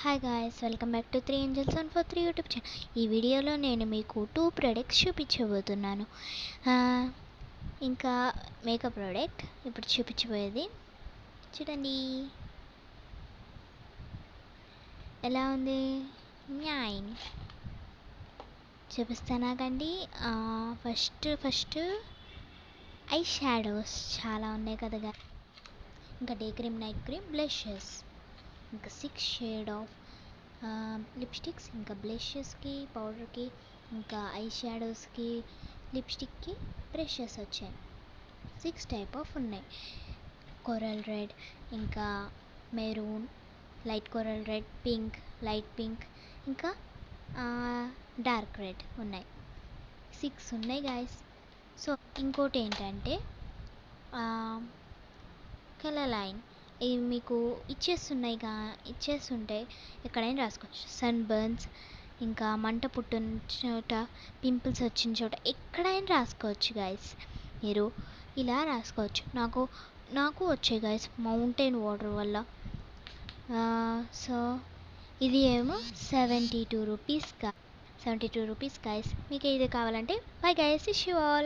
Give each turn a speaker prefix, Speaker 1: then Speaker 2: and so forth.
Speaker 1: Hi guys, welcome back to 3 Angels 143 YouTube channel. ఈ వీడియోలో నేను మీకు 2 ప్రొడక్ట్స్ చూపించబోతున్నాను. ఇంకా మేకప్ ప్రోడక్ట్ ఇప్పుడు చూపించబోయేది చూడండి ఎలా ఉంది. న్యాయ్ చూపిస్తానాగండి. ఫస్ట్ ఐ షాడోస్ చాలా ఉన్నాయి కదా. ఇంకా day cream, night cream, blushes, ఇంకా 6 షేడ్ ఆఫ్ లిప్స్టిక్స్, ఇంకా బ్లషెస్కి, పౌడర్కి, ఇంకా ఐ షాడోస్కి, లిప్స్టిక్కి బ్రషెస్ వచ్చాయి. 6 టైప్ ఆఫ్ ఉన్నాయి. కొరల్ రెడ్, ఇంకా maroon, light coral red, pink, light pink, ఇంకా డార్క్ రెడ్ ఉన్నాయి. 6 ఉన్నాయి గాయస్. సో ఇంకోటి ఏంటంటే కలర్ లైన్ ఇవి మీకు ఇచ్చేస్తుంటే ఎక్కడైనా రాసుకోవచ్చు. సన్ బర్న్స్, ఇంకా మంట పుట్టిన చోట, పింపుల్స్ వచ్చిన చోట ఎక్కడైనా రాసుకోవచ్చు గాయస్. మీరు ఇలా రాసుకోవచ్చు. నాకు వచ్చాయి గాయస్ మౌంటైన్ వాటర్ వల్ల. సో ఇది ఏమో 72 రూపీస్ 72 రూపీస్ గాయస్. మీకు ఇది కావాలంటే by guys, wish you all.